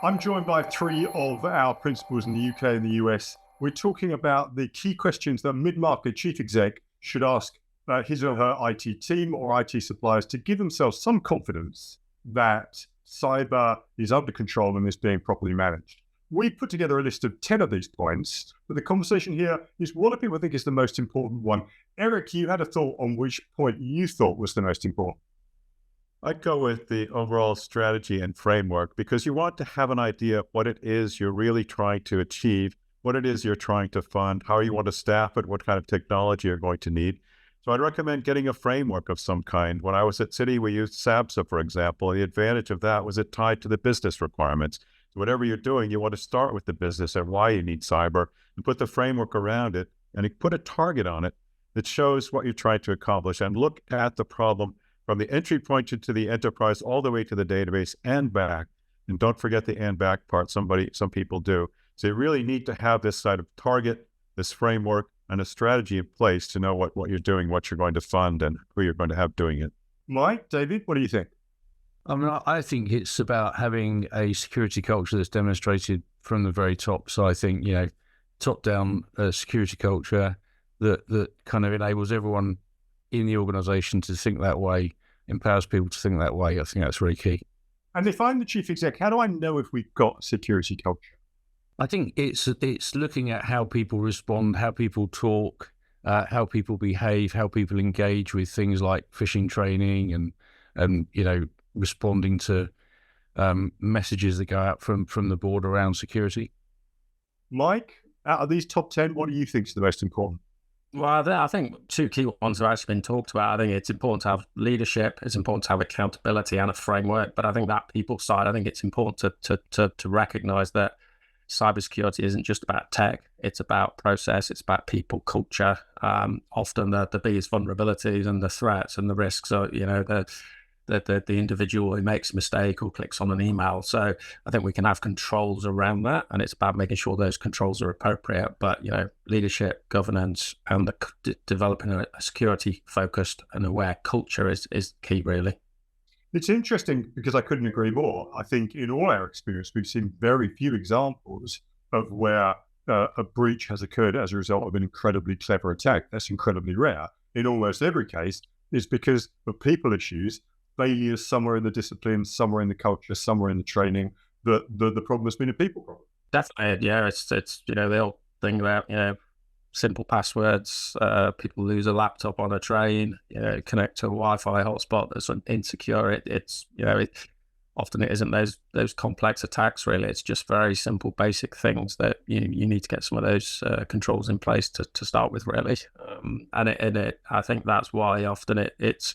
I'm joined by three of our principals in the UK and the US. We're talking about the key questions that mid-market chief exec should ask his or her IT team or IT suppliers to give themselves some confidence that cyber is under control and is being properly managed. We put together a list of 10 of these points, but the conversation here is what do people think is the most important one? Eric, you had a thought on which point you thought was the most important. I'd go with the overall strategy and framework because you want to have an idea of what it is you're really trying to achieve, what it is you're trying to fund, how you want to staff it, what kind of technology you're going to need. So I'd recommend getting a framework of some kind. When I was at Citi, we used SABSA, for example. The advantage of that was it tied to the business requirements. So whatever you're doing, you want to start with the business and why you need cyber and put the framework around it and put a target on it that shows what you're trying to accomplish and look at the problem from the entry point to the enterprise all the way to the database and back. And don't forget the and back part. Some people do. So you really need to have this sort of target, this framework, and a strategy in place to know what you're doing, what you're going to fund, and who you're going to have doing it. Mike, David, what do you think? I think it's about having a security culture that's demonstrated from the very top. So I think, top-down security culture that kind of enables everyone in the organization to think that way, empowers people to think that way. I think that's really key. And if I'm the chief exec, how do I know if we've got a security culture? I think it's looking at how people respond, how people talk, how people behave, how people engage with things like phishing training and responding to messages that go out from the board around security. Mike, out of these top 10, what do you think is the most important? Well, I think two key ones have actually been talked about. I think it's important to have leadership, it's important to have accountability and a framework. But I think that people side, I think it's important to recognize that cybersecurity isn't just about tech, it's about process, it's about people, culture. Often the biggest vulnerabilities and the threats and the risks are, the individual who makes a mistake or clicks on an email. So I think we can have controls around that, and it's about making sure those controls are appropriate. But leadership, governance, and developing a security-focused and aware culture is key, really. It's interesting because I couldn't agree more. I think in all our experience, we've seen very few examples of where a breach has occurred as a result of an incredibly clever attack. That's incredibly rare. In almost every case, it's because of people issues, failures somewhere in the discipline, somewhere in the culture, somewhere in the training, that the problem has been a people problem. Definitely, yeah. It's the old thing about simple passwords. People lose a laptop on a train. Connect to a Wi-Fi hotspot that's insecure. Often it isn't those complex attacks. Really, it's just very simple, basic things that you need to get some of those controls in place to start with. Really, I think that's why often it's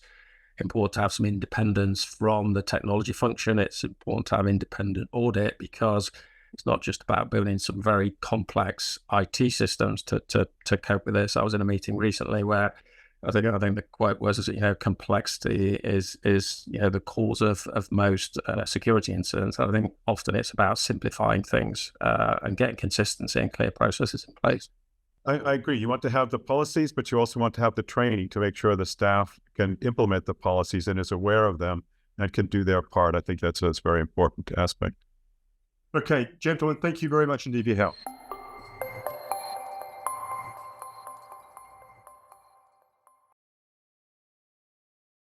important to have some independence from the technology function. It's important to have independent audit because it's not just about building some very complex IT systems to cope with this. I was in a meeting recently where I think the quote was, complexity is the cause of most security incidents. I think often it's about simplifying things and getting consistency and clear processes in place. I agree. You want to have the policies, but you also want to have the training to make sure the staff can implement the policies and is aware of them and can do their part. I think that's a very important aspect. Okay, gentlemen, thank you very much indeed for your help.